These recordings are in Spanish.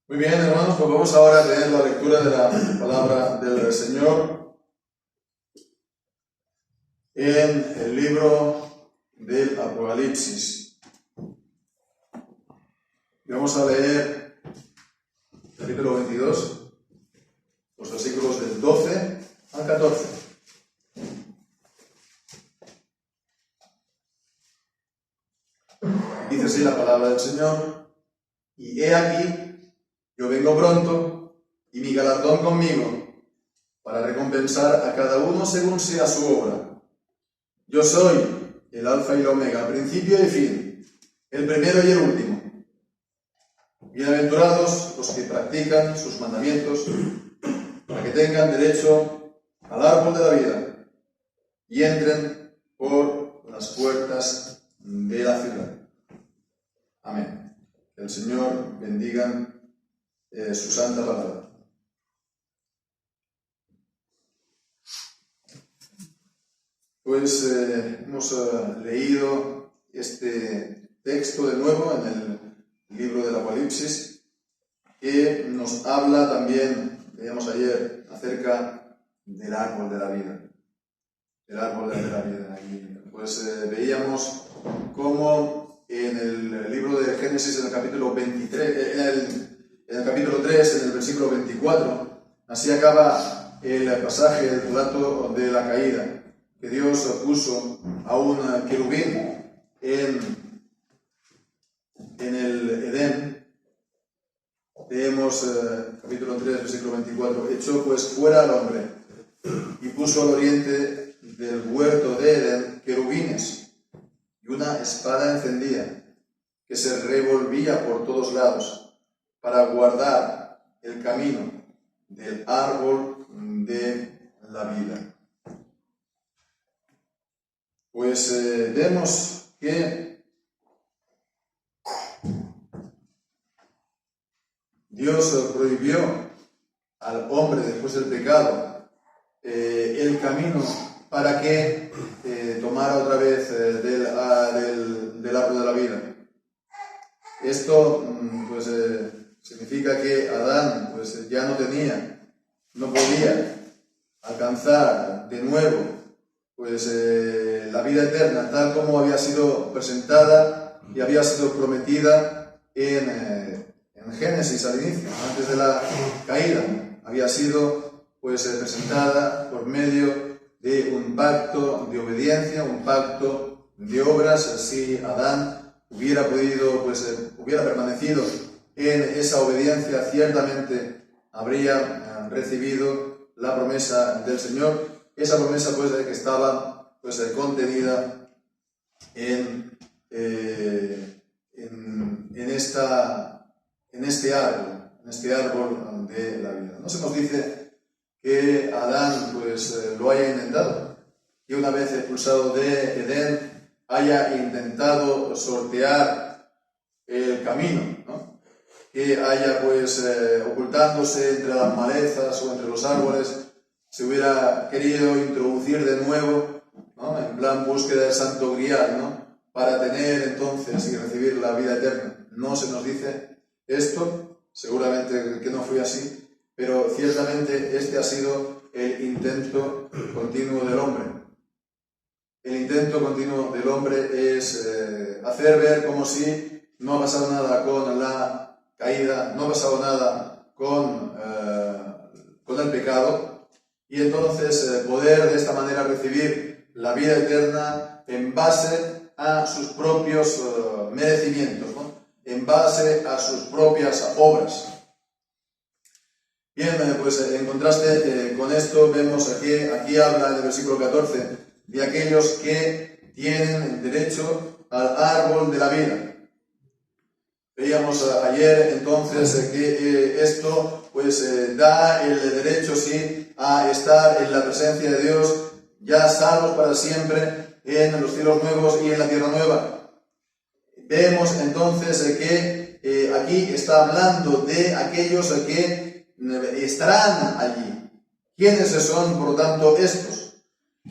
Muy bien, hermanos, pues vamos ahora a leer la lectura de la palabra del Señor en el libro del Apocalipsis. Y vamos a leer el capítulo 22, los versículos del 12 al 14. Dice así la palabra del Señor: y he aquí, yo vengo pronto, y mi galardón conmigo, para recompensar a cada uno según sea su obra. Yo soy el Alfa y el Omega, principio y fin, el primero y el último. Bienaventurados los que practican sus mandamientos, para que tengan derecho al árbol de la vida y entren por las puertas de la ciudad. Amén. Que el Señor bendiga su santa palabra. Pues hemos leído este texto de nuevo en el libro del Apocalipsis, que nos habla también, veíamos ayer, acerca del árbol de la vida. El árbol de la vida. Y pues veíamos cómo en el libro de Génesis, en el capítulo 23, en el capítulo 3, en el versículo 24, así acaba el pasaje, el relato de la caída, que Dios puso a un querubín en el Edén. Leemos capítulo 3, versículo 24: echó pues fuera al hombre y puso al oriente del huerto de Edén querubines y una espada encendida que se revolvía por todos lados para guardar el camino del árbol de la vida. Pues vemos que Dios prohibió al hombre después del pecado el camino para que tomara otra vez del árbol de la vida. Esto pues significa que Adán pues ya no podía alcanzar de nuevo pues la vida eterna tal como había sido presentada y había sido prometida en Génesis al inicio, antes de la caída. Había sido pues presentada por medio de un pacto de obediencia, un pacto de obras. Si Adán hubiera permanecido en esa obediencia, ciertamente habría recibido la promesa del Señor, esa promesa pues que estaba pues contenida en este árbol de la vida. No se nos dice que Adán pues lo haya intentado, que una vez expulsado de Edén haya intentado sortear el camino, ¿no? Que haya pues ocultándose entre las malezas o entre los árboles, se hubiera querido introducir de nuevo, ¿no? En plan búsqueda del santo grial, ¿no? Para tener entonces y recibir la vida eterna. No se nos dice esto, seguramente que no fue así, pero ciertamente este ha sido el intento continuo del hombre. El intento continuo del hombre es hacer ver como si no ha pasado nada con la caída, no ha pasado nada con el pecado, y entonces poder de esta manera recibir la vida eterna en base a sus propios merecimientos, ¿no? En base a sus propias obras. Bien, pues en contraste con esto vemos aquí habla en el versículo 14 de aquellos que tienen derecho al árbol de la vida. Veíamos ayer entonces que esto pues da el derecho sí a estar en la presencia de Dios, ya salvos para siempre en los cielos nuevos y en la tierra nueva. Vemos entonces que aquí está hablando de aquellos que estarán allí. ¿Quiénes son, por lo tanto, estos?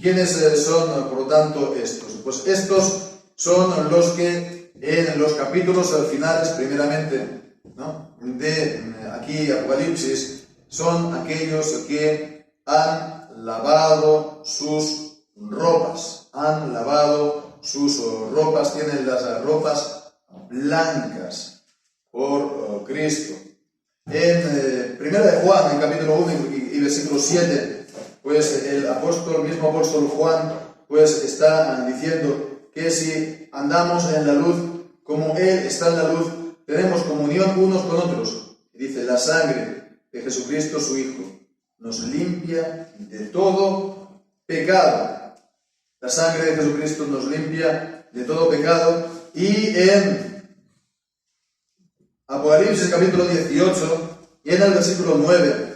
¿Quiénes son, por lo tanto, estos? Pues estos son los que en los capítulos finales, primeramente ¿no? De aquí Apocalipsis son aquellos que han lavado sus ropas, tienen las ropas blancas por Cristo. En 1 de Juan, en capítulo 1 y versículo 7, pues el mismo apóstol Juan, pues está diciendo que si andamos en la luz como Él está en la luz, tenemos comunión unos con otros. Y dice, la sangre de Jesucristo su Hijo nos limpia de todo pecado. La sangre de Jesucristo nos limpia de todo pecado. Y en Apocalipsis capítulo 18 y en el versículo 9,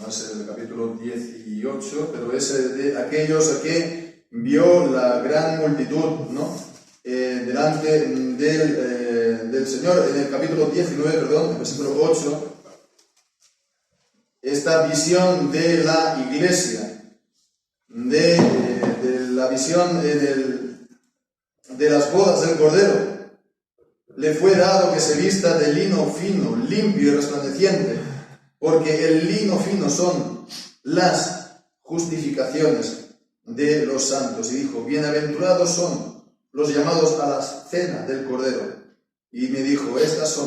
no es el capítulo 18, pero es de aquellos que vio la gran multitud, ¿no? Delante del Señor, en el capítulo 19, perdón, el versículo 8, esta visión de la iglesia, de la visión de las bodas del Cordero. Le fue dado que se vista de lino fino, limpio y resplandeciente, porque el lino fino son las justificaciones de los santos. Y dijo, bienaventurados son los llamados a la cena del Cordero. Y me dijo, estas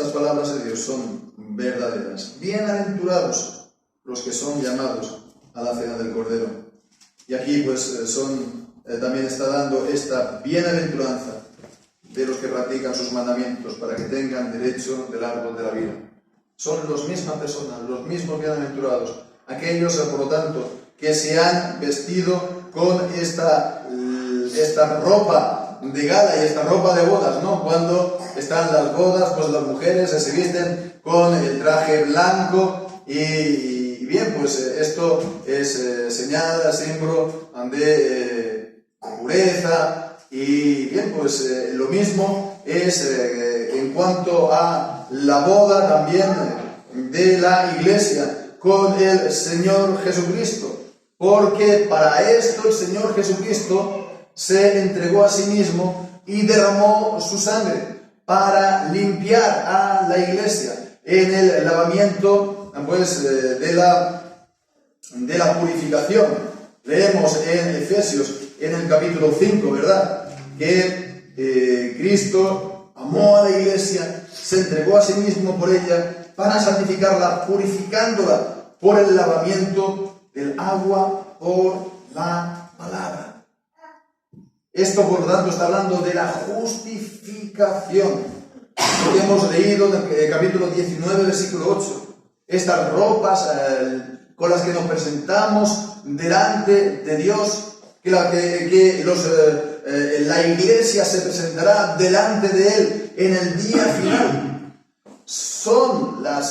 palabras de Dios son verdaderas. Bienaventurados los que son llamados a la cena del Cordero. Y aquí pues también está dando esta bienaventuranza de los que practican sus mandamientos para que tengan derecho del árbol de la vida. Son las mismas personas, los mismos bienaventurados, aquellos, por lo tanto, que se han vestido con esta ropa de gala y esta ropa de bodas, ¿no? Cuando están las bodas, pues las mujeres se visten con el traje blanco y bien, pues esto es señal, símbolo de pureza. Y bien, pues lo mismo es en cuanto a la boda también de la iglesia con el Señor Jesucristo, porque para esto el Señor Jesucristo se entregó a sí mismo y derramó su sangre para limpiar a la iglesia en el lavamiento pues de la purificación. Leemos en Efesios en el capítulo 5, ¿verdad?, que Cristo amó a la iglesia, se entregó a sí mismo por ella para santificarla, purificándola por el lavamiento del agua por la palabra. Esto, por lo tanto, está hablando de la justificación. Lo que hemos leído en el capítulo 19, versículo 8. Estas ropas con las que nos presentamos delante de Dios, la iglesia se presentará delante de Él en el día final, son la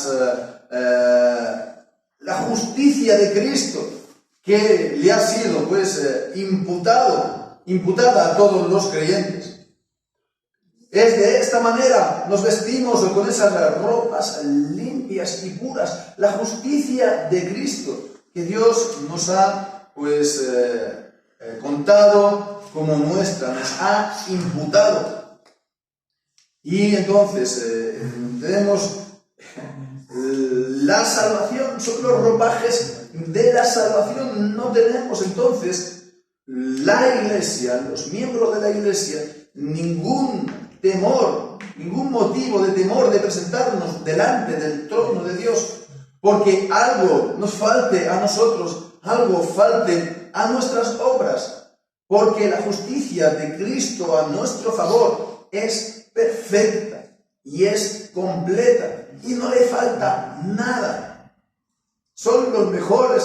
justicia de Cristo que le ha sido pues imputada a todos los creyentes. Es de esta manera nos vestimos con esas ropas limpias y puras, la justicia de Cristo que Dios nos ha pues contado como nuestra, nos ha imputado. Y entonces tenemos la salvación, son los ropajes de la salvación. No tenemos entonces la iglesia, los miembros de la iglesia, ningún temor, ningún motivo de temor de presentarnos delante del trono de Dios, porque algo nos falte a nosotros, algo falte a nuestras obras, porque la justicia de Cristo a nuestro favor es perfecta y es completa y no le falta nada. Son los mejores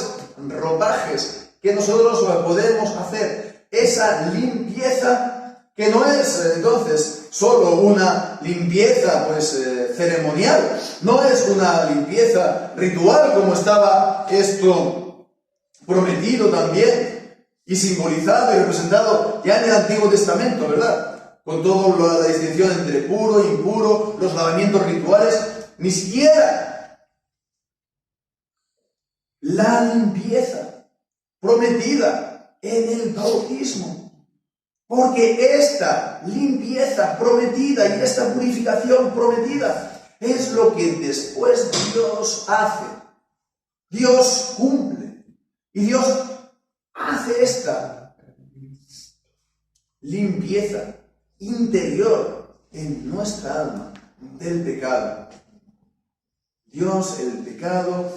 ropajes que nosotros podemos hacer. Esa limpieza que no es entonces solo una limpieza pues ceremonial, no es una limpieza ritual como estaba esto prometido también y simbolizado y representado ya en el Antiguo Testamento, ¿verdad? Con toda la distinción entre puro e impuro, los lavamientos rituales. Ni siquiera la limpieza prometida en el bautismo. Porque esta limpieza prometida y esta purificación prometida es lo que después Dios hace. Dios cumple. Y Dios hace esta limpieza interior en nuestra alma del pecado. Dios, el pecado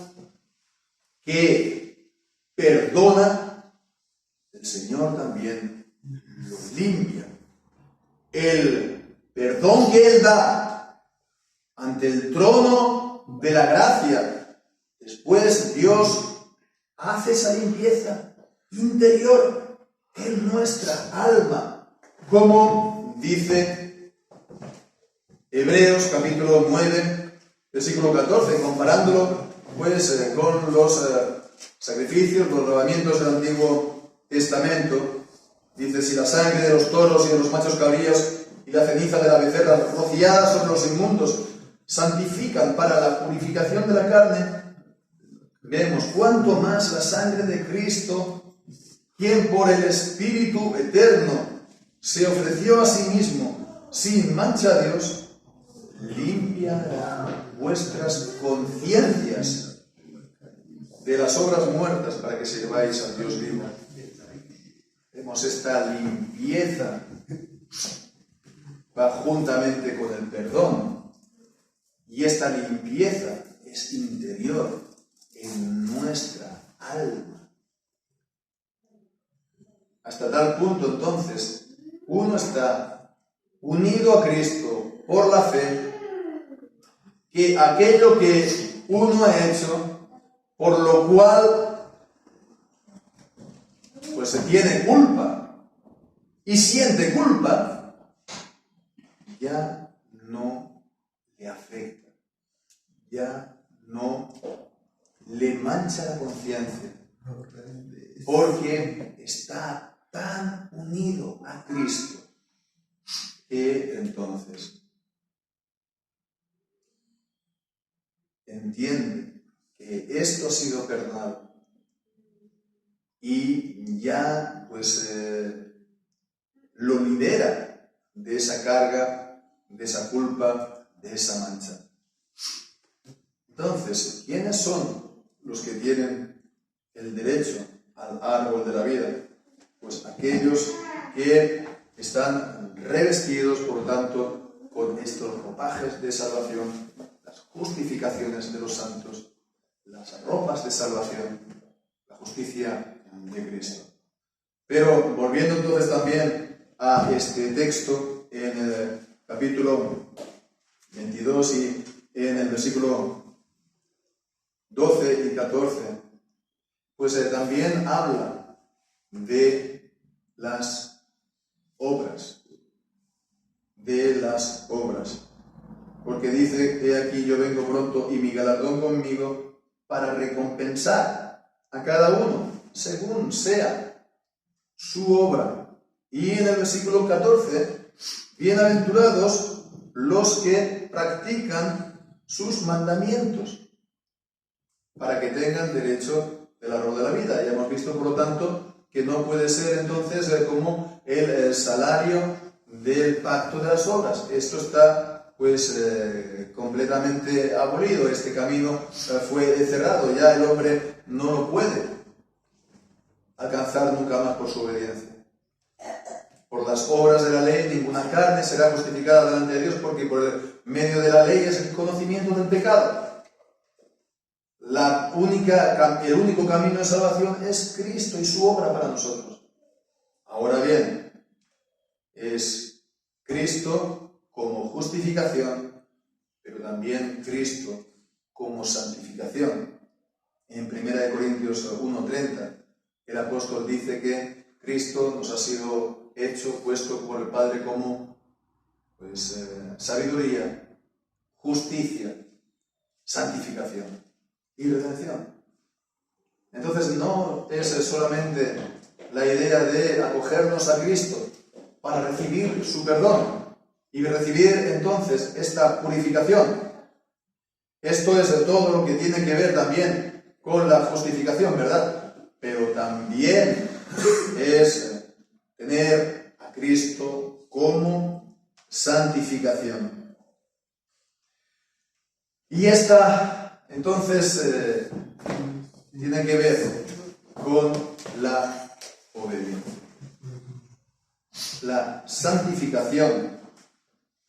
que perdona, el Señor también lo limpia. El perdón que Él da ante el trono de la gracia, después Dios hace esa limpieza interior en nuestra alma, como dice Hebreos capítulo 9, versículo 14, comparándolo pues con los sacrificios, los lavamientos del Antiguo Testamento. Dice: si la sangre de los toros y de los machos cabríos y la ceniza de la becerra rociada sobre los inmundos santifican para la purificación de la carne, vemos cuánto más la sangre de Cristo, quien por el Espíritu eterno se ofreció a sí mismo sin mancha a Dios, limpiará vuestras conciencias de las obras muertas para que sirváis al Dios vivo. Vemos esta limpieza va juntamente con el perdón, y esta limpieza es interior en nuestra alma. Hasta tal punto, entonces, uno está unido a Cristo por la fe, que aquello que uno ha hecho, por lo cual pues se tiene culpa y siente culpa, ya no le afecta, ya no le mancha la conciencia, porque está tan unido a Cristo que entonces entiende que esto ha sido perdonado y ya pues lo libera de esa carga, de esa culpa, de esa mancha. Entonces, ¿quiénes son los que tienen el derecho al árbol de la vida? Pues aquellos que están revestidos, por tanto, con estos ropajes de salvación, las justificaciones de los santos, las ropas de salvación, la justicia de Cristo. Pero volviendo entonces también a este texto, en el capítulo 22 y en el versículo 12 y 14, pues también habla de las obras, porque dice: he aquí yo vengo pronto y mi galardón conmigo para recompensar a cada uno según sea su obra. Y en el versículo 14, bienaventurados los que practican sus mandamientos, para que tengan derecho del árbol de la vida. Ya hemos visto, por lo tanto, que no puede ser entonces como el salario del pacto de las obras. Esto está pues completamente abolido. Este camino fue cerrado. Ya el hombre no lo puede alcanzar nunca más por su obediencia. Por las obras de la ley ninguna carne será justificada delante de Dios, porque por el medio de la ley es el conocimiento del pecado. El único camino de salvación es Cristo y su obra para nosotros. Ahora bien, es Cristo como justificación, pero también Cristo como santificación. En 1 Corintios 1:30, el apóstol dice que Cristo nos ha sido puesto por el Padre como sabiduría, justicia, santificación y redención. Entonces no es solamente la idea de acogernos a Cristo para recibir su perdón y recibir entonces esta purificación. Esto es todo lo que tiene que ver también con la justificación, ¿verdad? Pero también es tener a Cristo como santificación. Y esta, entonces, tiene que ver con la obediencia. La santificación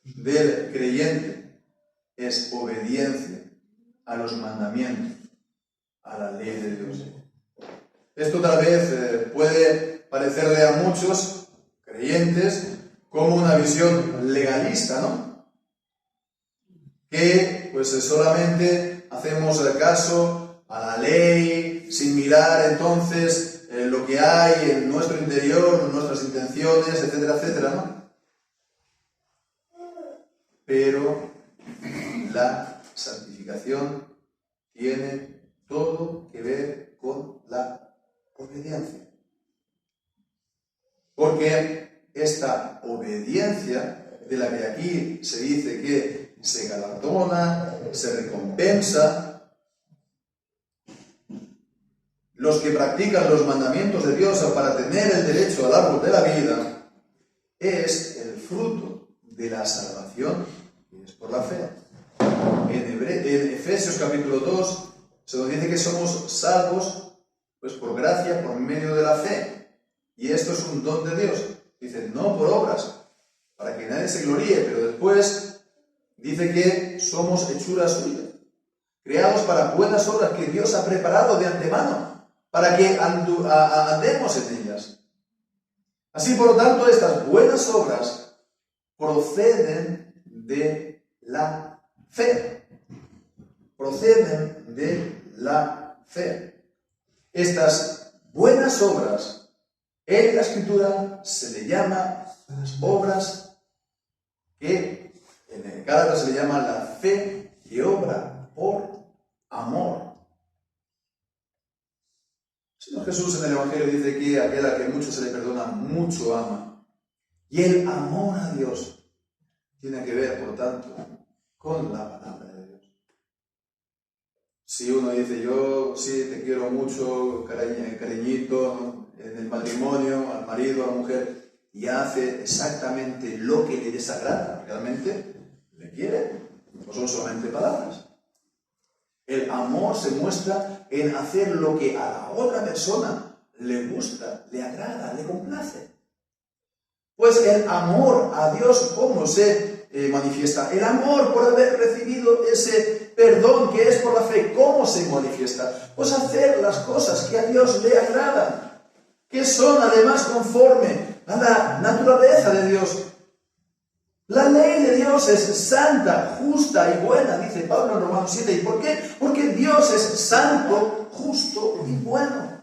del creyente es obediencia a los mandamientos, a la ley de Dios. Esto tal vez puede parecerle a muchos creyentes como una visión legalista, ¿no? Que pues solamente hacemos caso a la ley sin mirar entonces lo que hay en nuestro interior, nuestras intenciones, etcétera, etcétera, ¿no? Pero la santificación tiene todo que ver con la obediencia. Porque esta obediencia, de la que aquí se dice que se galardona, se recompensa, los que practican los mandamientos de Dios para tener el derecho al árbol de la vida, es el fruto de la salvación, que es por la fe. En Efesios capítulo 2 se nos dice que somos salvos pues por gracia, por medio de la fe. Y esto es un don de Dios. Dice, no por obras, para que nadie se gloríe, pero después dice que somos hechura suya, creados para buenas obras que Dios ha preparado de antemano, para que andemos en ellas. Así, por lo tanto, estas buenas obras proceden de la fe. Proceden de la fe. Estas buenas obras, en la Escritura se le llama las obras que en el Gálatas se le llama la fe que obra por amor. El Señor Jesús en el Evangelio dice que aquel a que mucho se le perdona, mucho ama. Y el amor a Dios tiene que ver, por tanto, con la palabra de Dios. Si uno dice, yo sí te quiero mucho, cariñito, en el matrimonio, al marido, a la mujer, y hace exactamente lo que le desagrada, ¿realmente le quiere? No son solamente palabras. El amor se muestra en hacer lo que a la otra persona le gusta, le agrada, le complace. Pues el amor a Dios, ¿cómo se manifiesta? El amor por haber recibido ese perdón que es por la fe, ¿cómo se manifiesta? Pues hacer las cosas que a Dios le agradan, que son además conforme a la naturaleza de Dios. La ley de Dios es santa, justa y buena, dice Pablo en Romanos 7. ¿Y por qué? Porque Dios es santo, justo y bueno.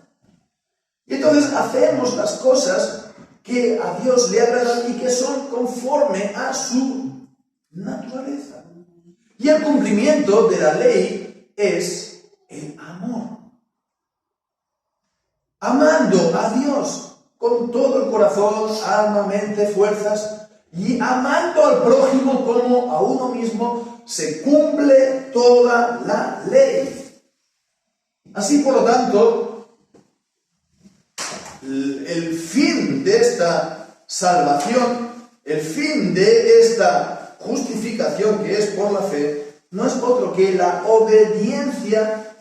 Y entonces hacemos las cosas que a Dios le agradan y que son conforme a su naturaleza. Y el cumplimiento de la ley es el amor. Amando a Dios con todo el corazón, alma, mente, fuerzas, y amando al prójimo como a uno mismo, se cumple toda la ley. Así, por lo tanto, el fin de esta salvación, el fin de esta justificación que es por la fe, no es otro que la obediencia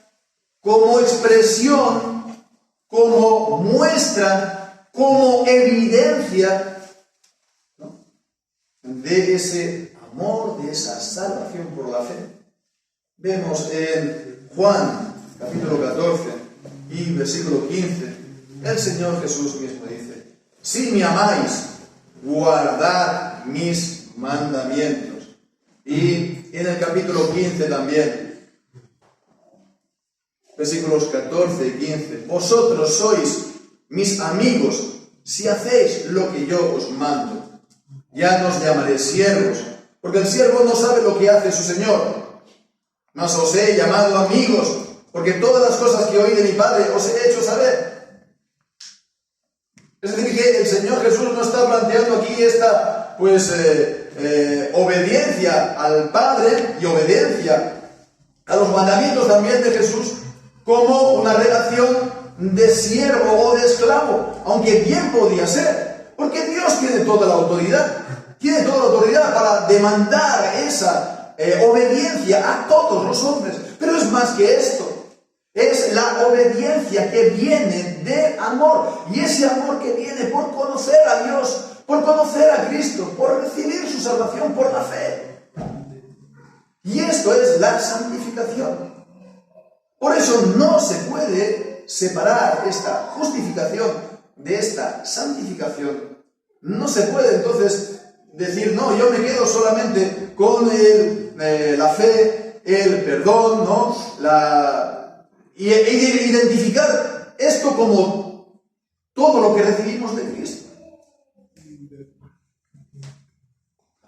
como expresión, como muestra, como evidencia de ese amor, de esa salvación por la fe. Vemos en Juan, capítulo 14 y versículo 15, el Señor Jesús mismo dice, si me amáis, guardad mis mandamientos. Y en el capítulo 15 también, versículos 14 y 15, vosotros sois mis amigos si hacéis lo que yo os mando. Ya no os llamaré siervos, porque el siervo no sabe lo que hace su señor. Mas os he llamado amigos, porque todas las cosas que oí de mi Padre os he hecho saber. Es decir, que el Señor Jesús no está planteando aquí esta, obediencia al Padre y obediencia a los mandamientos también de Jesús, como una relación de siervo o de esclavo, aunque bien podía ser, porque Dios tiene toda la autoridad. Tiene toda la autoridad para demandar esa obediencia a todos los hombres. Pero es más que esto. Es la obediencia que viene del amor. Y ese amor que viene por conocer a Dios, por conocer a Cristo, por recibir su salvación por la fe. Y esto es la santificación. Por eso no se puede separar esta justificación de esta santificación. No se puede entonces decir, no, yo me quedo solamente con la fe, el perdón, ¿no? Y identificar esto como todo lo que recibimos de Cristo.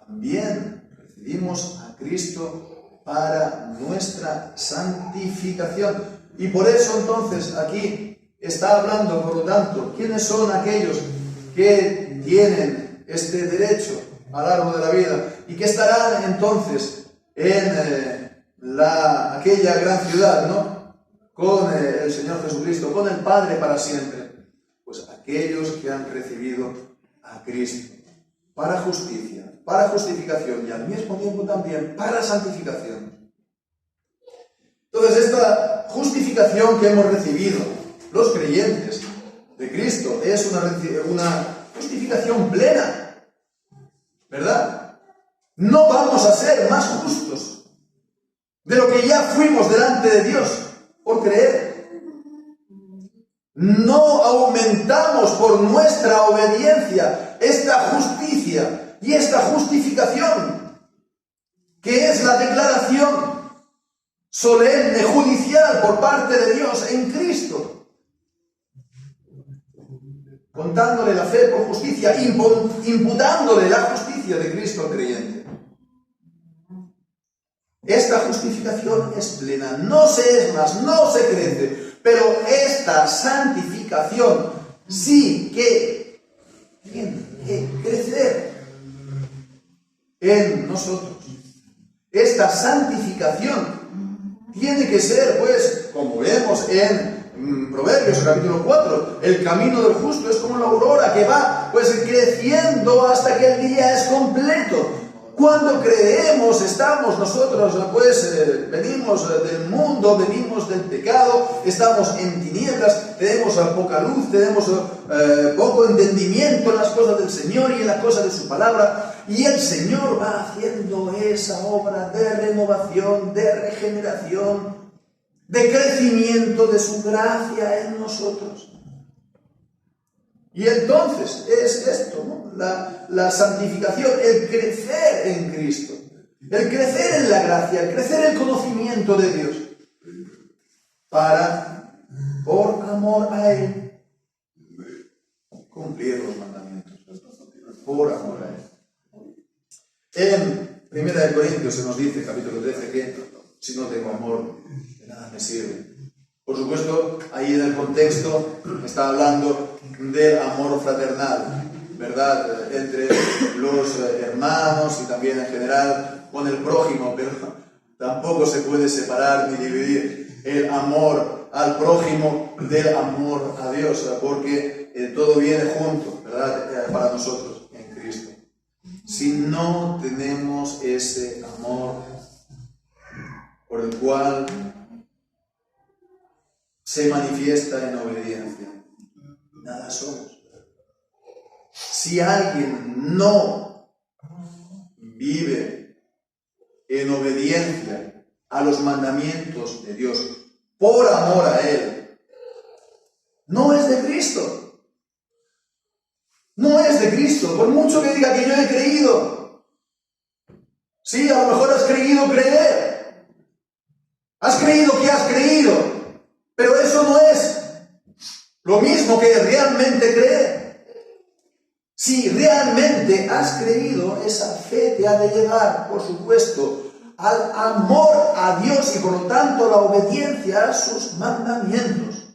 También recibimos a Cristo para nuestra santificación. Y por eso entonces aquí está hablando, por lo tanto, ¿quiénes son aquellos que tienen este derecho al árbol de la vida y que estarán entonces en aquella gran ciudad, ¿no? Con el Señor Jesucristo, con el Padre para siempre? Pues aquellos que han recibido a Cristo para justicia, para justificación y al mismo tiempo también para santificación. Entonces esta justificación que hemos recibido los creyentes de Cristo es una justificación plena, ¿verdad? No vamos a ser más justos de lo que ya fuimos delante de Dios por creer. No aumentamos por nuestra obediencia esta justicia y esta justificación, que es la declaración solemne, judicial por parte de Dios en Cristo, contándole la fe por justicia, imputándole la justicia de Cristo al creyente. Esta justificación es plena, no se es más, no se crece, pero esta santificación sí que tiene que crecer en nosotros. Esta santificación tiene que ser, pues, como vemos en Proverbios capítulo 4, el camino del justo es como la aurora que va, pues, creciendo hasta que el día es completo. Cuando creemos, estamos nosotros, pues, venimos del mundo, venimos del pecado, estamos en tinieblas, tenemos poca luz, tenemos poco entendimiento en las cosas del Señor y en las cosas de su palabra, y el Señor va haciendo esa obra de renovación, de regeneración, de crecimiento de su gracia en nosotros. Y entonces es esto, ¿no? La santificación, el crecer en Cristo, el crecer en la gracia, el crecer en el conocimiento de Dios, para, por amor a Él, cumplir los mandamientos, por amor a Él. En 1 Corintios se nos dice, capítulo 13, que si no tengo amor, de nada me sirve. Por supuesto, ahí en el contexto está hablando del amor fraternal, ¿verdad? Entre los hermanos y también en general con el prójimo, pero tampoco se puede separar ni dividir el amor al prójimo del amor a Dios, porque todo viene junto, ¿verdad? Para nosotros en Cristo. Si no tenemos ese amor por el cual se manifiesta en obediencia, nada somos. Si alguien no vive en obediencia a los mandamientos de Dios por amor a Él, no es de Cristo. No es de Cristo, por mucho que diga que yo he creído. Sí, a lo mejor has creído creer. Has creído que has creído. Pero eso no es lo mismo que realmente creer. Si realmente has creído, esa fe te ha de llevar, por supuesto, al amor a Dios y por lo tanto a la obediencia a sus mandamientos.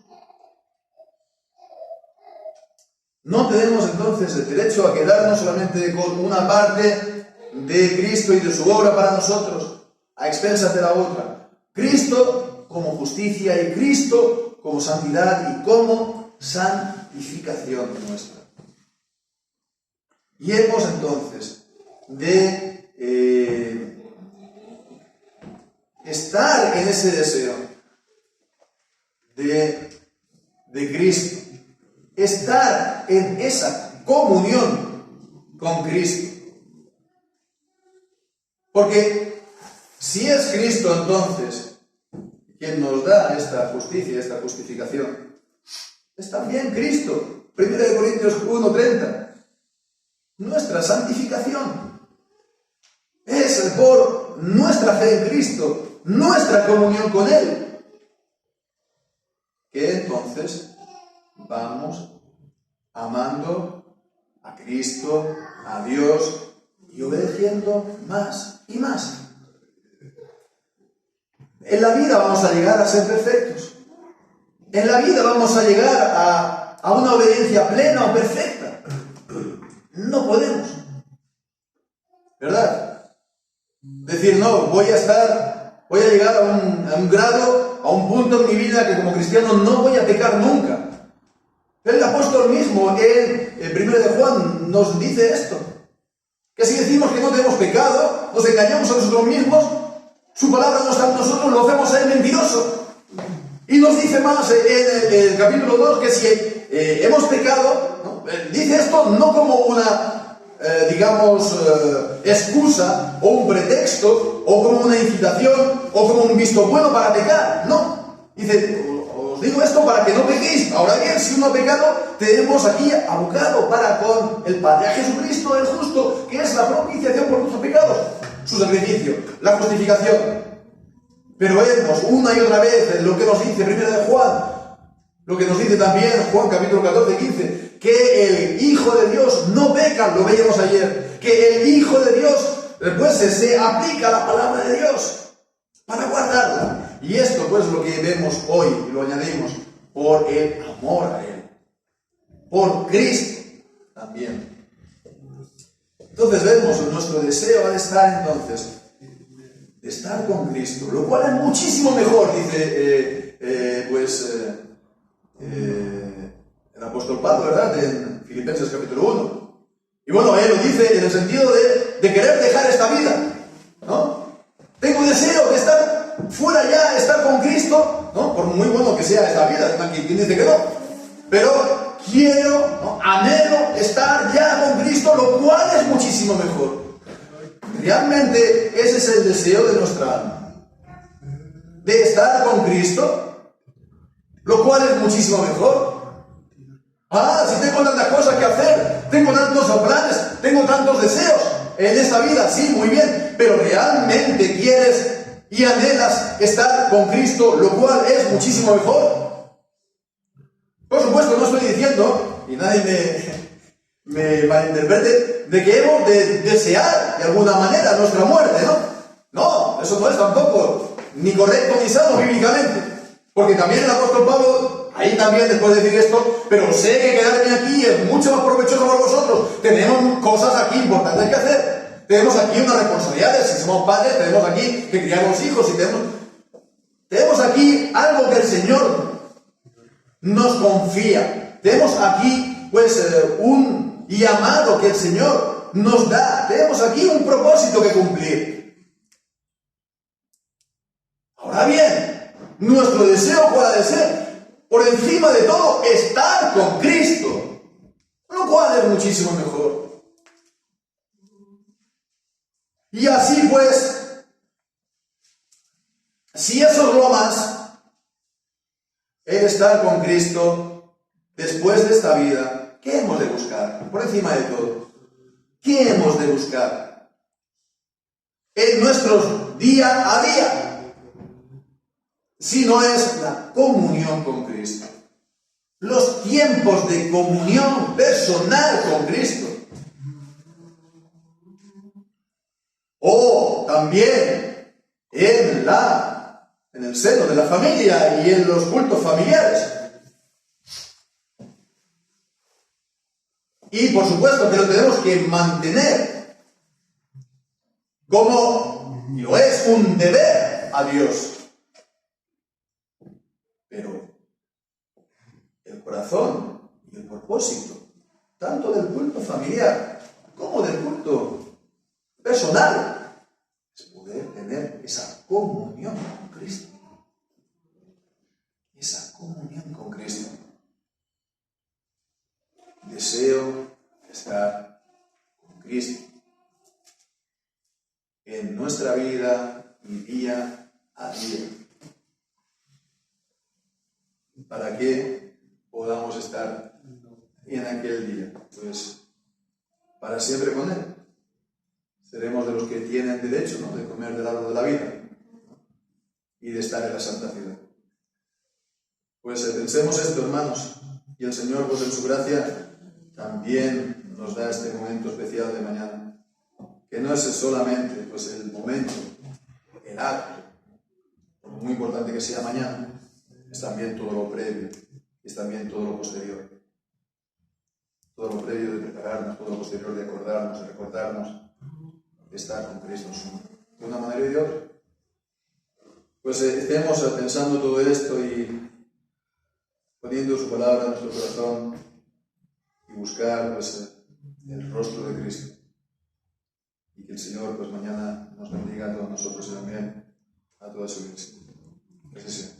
No tenemos entonces el derecho a quedarnos solamente con una parte de Cristo y de su obra para nosotros, a expensas de la otra. Cristo como justicia y Cristo como santidad y como santificación nuestra. Y hemos entonces de estar en ese deseo de Cristo, estar en esa comunión con Cristo. Porque si es Cristo entonces quien nos da esta justicia, esta justificación, es también Cristo. 1 Corintios 1:30. Nuestra santificación es por nuestra fe en Cristo, nuestra comunión con Él, que entonces vamos amando a Cristo, a Dios y obedeciendo más y más. En la vida vamos a llegar a ser perfectos. En la vida vamos a llegar a una obediencia plena o perfecta. No podemos. ¿Verdad? Decir, no, voy a llegar a un grado, a un punto en mi vida que como cristiano no voy a pecar nunca. El apóstol mismo, en 1 de Juan, nos dice esto. Que si decimos que no tenemos pecado, nos engañamos a nosotros mismos, su palabra no está en nosotros, lo hacemos a él mentiroso. Y nos dice más en el capítulo 2 que si hemos pecado, ¿no? Dice esto no como una, excusa o un pretexto o como una incitación o como un visto bueno para pecar. No. Dice, os digo esto para que no pequéis. Ahora bien, si uno ha pecado, tenemos aquí abogado para con el Padre, a Jesucristo el justo, que es la propiciación por nuestros pecados. Su sacrificio, la justificación. Pero vemos una y otra vez lo que nos dice 1 de Juan, lo que nos dice también Juan capítulo 14, 15, que el Hijo de Dios no peca, lo veíamos ayer, que el Hijo de Dios pues se aplica a la palabra de Dios para guardarla. Y esto pues lo que vemos hoy, y lo añadimos, por el amor a Él, por Cristo también. Entonces vemos nuestro deseo de estar entonces, de estar con Cristo, lo cual es muchísimo mejor, dice el apóstol Pablo, ¿verdad? En Filipenses capítulo 1. Y bueno, él lo dice en el sentido de querer dejar esta vida, ¿no? Tengo deseo de estar fuera ya, estar con Cristo, ¿no? Por muy bueno que sea esta vida, ¿quién dice que no? Pero quiero, ¿no? Anhelo estar ya con Cristo, lo cual es muchísimo mejor. Realmente ese es el deseo de nuestra alma, de estar con Cristo, lo cual es muchísimo mejor. Si tengo tantas cosas que hacer, tengo tantos planes, tengo tantos deseos en esta vida, sí, muy bien, pero realmente quieres y anhelas estar con Cristo, lo cual es muchísimo mejor. Por supuesto, no estoy diciendo, y nadie me malinterprete, de que hemos de desear de alguna manera nuestra muerte, ¿no? No, eso no es tampoco ni correcto ni sano bíblicamente. Porque también el apóstol Pablo, ahí también después de decir esto, pero sé que quedarme aquí es mucho más provechoso para vosotros. Tenemos cosas aquí importantes que hacer. Tenemos aquí unas responsabilidades. Si somos padres, tenemos aquí que criar a los hijos. Y tenemos aquí algo que el Señor nos confía. Tenemos aquí, pues, un llamado que el Señor nos da. Tenemos aquí un propósito que cumplir. Ahora bien, nuestro deseo, ¿cuál ha de ser? Por encima de todo, estar con Cristo, lo cual es muchísimo mejor. Y así pues, si eso es lo más, el estar con Cristo después de esta vida, ¿qué hemos de buscar? Por encima de todo, ¿qué hemos de buscar en nuestros día a día? Si no es la comunión con Cristo, los tiempos de comunión personal con Cristo, o también en el seno de la familia y en los cultos familiares. Y por supuesto que lo tenemos que mantener como lo es un deber a Dios. Pero el corazón y el propósito, tanto del culto familiar como del culto personal, es poder tener esa comunión con Cristo. Esa comunión con Cristo. Deseo estar con Cristo en nuestra vida y día a día, para que podamos estar en aquel día, pues para siempre con Él. Seremos de los que tienen derecho, ¿no?, de comer del árbol de la vida y de estar en la santa ciudad. Pues pensemos esto, hermanos, y el Señor, pues en su gracia, también nos da este momento especial de mañana, que no es solamente pues el momento, el acto, por muy importante que sea mañana, es también todo lo previo, es también todo lo posterior. Todo lo previo de prepararnos, todo lo posterior de acordarnos, de recordarnos de estar con Cristo de una manera y de otra. Pues estemos pensando todo esto y poniendo su palabra en nuestro corazón y buscar pues el rostro de Cristo. Y que el Señor pues mañana nos bendiga a todos nosotros y también a toda su iglesia. Gracias.